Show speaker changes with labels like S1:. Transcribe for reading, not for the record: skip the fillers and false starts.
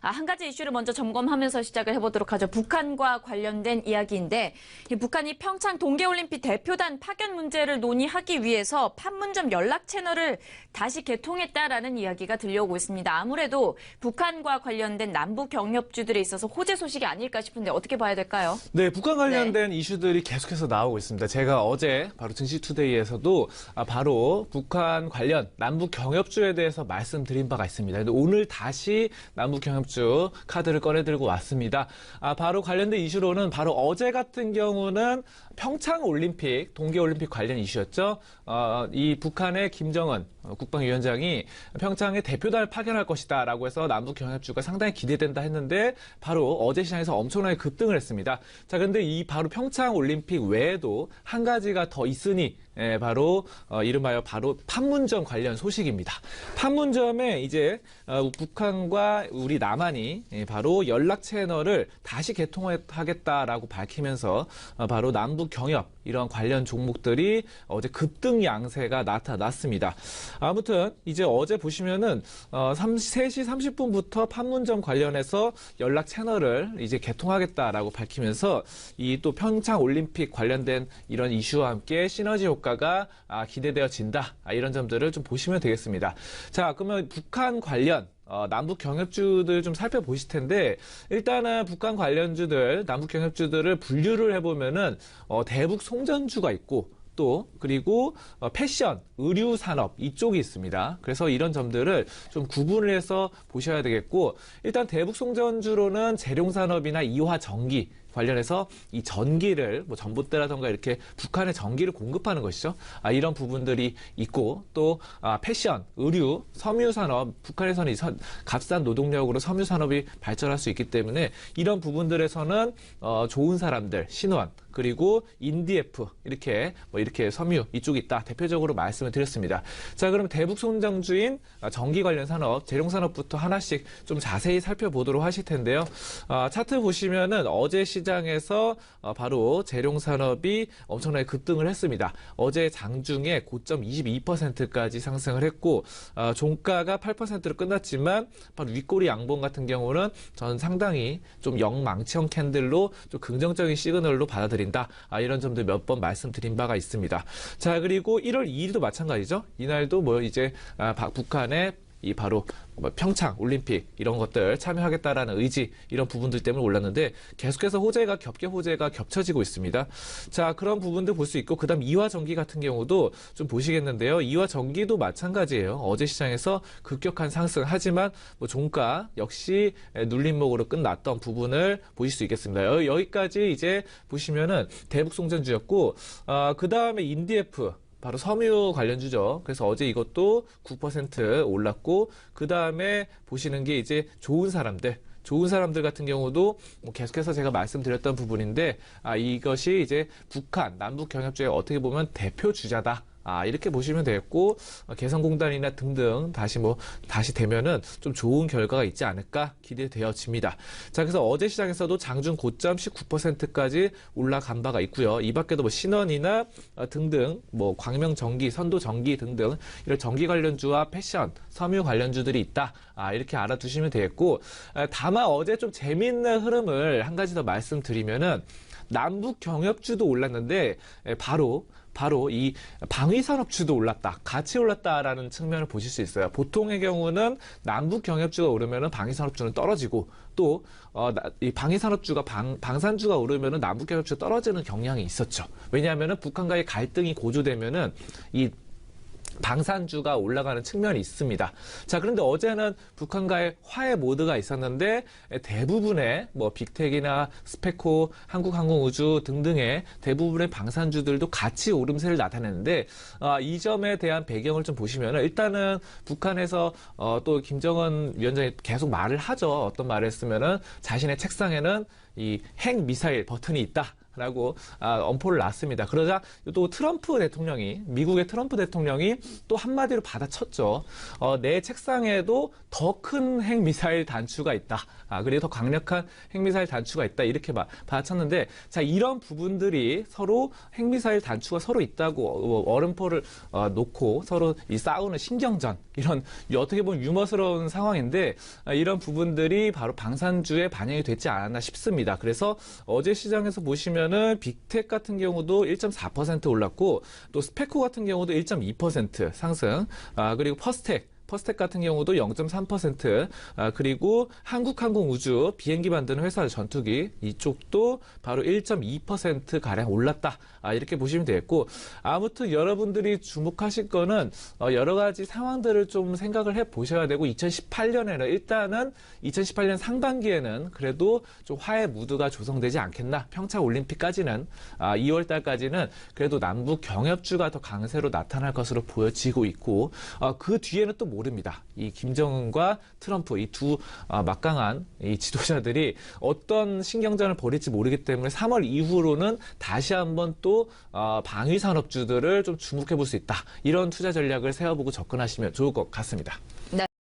S1: 한 가지 이슈를 먼저 점검하면서 시작을 해보도록 하죠. 북한과 관련된 이야기인데 북한이 평창 동계올림픽 대표단 파견 문제를 논의하기 위해서 판문점 연락 채널을 다시 개통했다라는 이야기가 들려오고 있습니다. 아무래도 북한과 관련된 남북 경협주들에 있어서 호재 소식이 아닐까 싶은데 어떻게 봐야 될까요?
S2: 네, 북한 관련된 이슈들이 계속해서 나오고 있습니다. 제가 어제 바로 증시투데이에서도 바로 북한 관련 남북 경협주에 대해서 말씀드린 바가 있습니다. 근데 오늘 다시 남북 경협주 카드를 꺼내들고 왔습니다. 바로 관련된 이슈로는 바로 어제 같은 경우는 평창 올림픽, 동계올림픽 관련 이슈였죠. 이 북한의 김정은 국방위원장이 평창에 대표단을 파견할 것이다라고 해서 남북 경협주가 상당히 기대된다 했는데 바로 어제 시장에서 엄청나게 급등을 했습니다. 자, 그런데 이 바로 평창 올림픽 외에도 한 가지가 더 있으니 바로 이름하여 바로 판문점 관련 소식입니다. 판문점에 이제 북한과 우리 남한이 바로 연락 채널을 다시 개통하겠다라고 밝히면서 바로 남북 경협 이런 관련 종목들이 어제 급등 양세가 나타났습니다. 아무튼 이제 어제 보시면은 3시 30분부터 판문점 관련해서 연락 채널을 이제 개통하겠다라고 밝히면서 이 또 평창 올림픽 관련된 이런 이슈와 함께 시너지 효과가 기대되어진다. 이런 점들을 좀 보시면 되겠습니다. 자, 그러면 북한 관련 남북 경협주들 좀 살펴보실 텐데 일단은 북한 관련주들, 남북 경협주들을 분류를 해보면은 대북 송전주가 있고 또 그리고 패션, 의류 산업 이쪽이 있습니다. 그래서 이런 점들을 좀 구분을 해서 보셔야 되겠고 일단 대북 송전주로는 재룡산업이나 이화전기 관련해서 이 전기를 뭐 전봇대라던가 이렇게 북한에 전기를 공급하는 것이죠. 이런 부분들이 있고 또 패션, 의류, 섬유 산업 북한에서는 값싼 노동력으로 섬유 산업이 발전할 수 있기 때문에 이런 부분들에서는 좋은 사람들, 신원 그리고 인디에프 이렇게 이렇게 섬유 이쪽이 있다 대표적으로 말씀을 드렸습니다. 자, 그럼 대북 송전주인 전기 관련 산업, 재룡 산업부터 하나씩 좀 자세히 살펴보도록 하실 텐데요. 차트 보시면은 어제 시장에서 바로 재룡 산업이 엄청나게 급등을 했습니다. 어제 장중에 고점 22%까지 상승을 했고 종가가 8%로 끝났지만 바로 윗꼬리 양봉 같은 경우는 저는 상당히 좀 영망치형 캔들로 좀 긍정적인 시그널로 받아들입니다. 이런 점들 몇 번 말씀드린 바가 있습니다. 자, 그리고 1월 2일도 마찬가지죠. 이날도 이제 북한의 이 바로 평창 올림픽 이런 것들 참여하겠다라는 의지 이런 부분들 때문에 올랐는데 계속해서 겹게 호재가 겹쳐지고 있습니다. 자, 그런 부분들 볼 수 있고 그다음 이화전기 같은 경우도 좀 보시겠는데요. 이화전기도 마찬가지예요. 어제 시장에서 급격한 상승 하지만 종가 역시 눌림목으로 끝났던 부분을 보실 수 있겠습니다. 여기까지 이제 보시면은 대북 송전주였고 그다음에 인디에프 바로 섬유 관련주죠. 그래서 어제 이것도 9% 올랐고 그 다음에 보시는 게 이제 좋은 사람들 같은 경우도 계속해서 제가 말씀드렸던 부분인데 이것이 이제 북한 남북 경협주의 어떻게 보면 대표 주자다. 이렇게 보시면 되겠고 개성공단이나 등등 다시 되면은 좀 좋은 결과가 있지 않을까 기대되어집니다. 자, 그래서 어제 시장에서도 장중 고점 19%까지 올라간 바가 있고요. 이 밖에도 신원이나 등등 광명전기, 선도전기 등등 이런 전기 관련주와 패션, 섬유 관련주들이 있다. 이렇게 알아두시면 되겠고 다만 어제 좀 재미있는 흐름을 한 가지 더 말씀드리면은 남북 경협주도 올랐는데 바로 이 방위산업주도 올랐다. 같이 올랐다라는 측면을 보실 수 있어요. 보통의 경우는 남북 경협주가 오르면은 방위산업주는 떨어지고 또 이 방위산업주가 방산주가 오르면은 남북 경협주가 떨어지는 경향이 있었죠. 왜냐하면은 북한과의 갈등이 고조되면은 이 방산주가 올라가는 측면이 있습니다. 자, 그런데 어제는 북한과의 화해 모드가 있었는데 대부분의 빅텍이나 스페코, 한국항공우주 등등의 대부분의 방산주들도 같이 오름세를 나타냈는데 이 점에 대한 배경을 좀 보시면 일단은 북한에서 또 김정은 위원장이 계속 말을 하죠. 어떤 말을 했으면은 자신의 책상에는 이 핵 미사일 버튼이 있다. 라고 엄포를 놨습니다. 그러자 또 트럼프 대통령이, 미국의 트럼프 대통령이 또 한마디로 받아쳤죠. 내 책상에도 더 큰 핵미사일 단추가 있다. 그리고 더 강력한 핵미사일 단추가 있다. 이렇게 받아쳤는데, 자, 이런 부분들이 서로 핵미사일 단추가 서로 있다고 얼음포를 놓고 서로 이 싸우는 신경전, 이런 어떻게 보면 유머스러운 상황인데, 이런 부분들이 바로 방산주에 반영이 됐지 않았나 싶습니다. 그래서 어제 시장에서 보시면은 빅텍 같은 경우도 1.4% 올랐고, 또 스페코 같은 경우도 1.2% 상승, 그리고 퍼스텍 같은 경우도 0.3%, 그리고 한국항공우주 비행기 만드는 회사 전투기 이쪽도 바로 1.2%가량 올랐다. 이렇게 보시면 되겠고, 아무튼 여러분들이 주목하실 거는 여러 가지 상황들을 좀 생각을 해 보셔야 되고, 2018년에는 일단은 2018년 상반기에는 그래도 좀 화해 무드가 조성되지 않겠나. 평창 올림픽까지는 2월 달까지는 그래도 남북 경협주가 더 강세로 나타날 것으로 보여지고 있고, 그 뒤에는 또 모릅니다. 이 김정은과 트럼프 이 두 막강한 이 지도자들이 어떤 신경전을 벌일지 모르기 때문에 3월 이후로는 다시 한번 또 방위 산업주들을 좀 주목해 볼 수 있다. 이런 투자 전략을 세워보고 접근하시면 좋을 것 같습니다.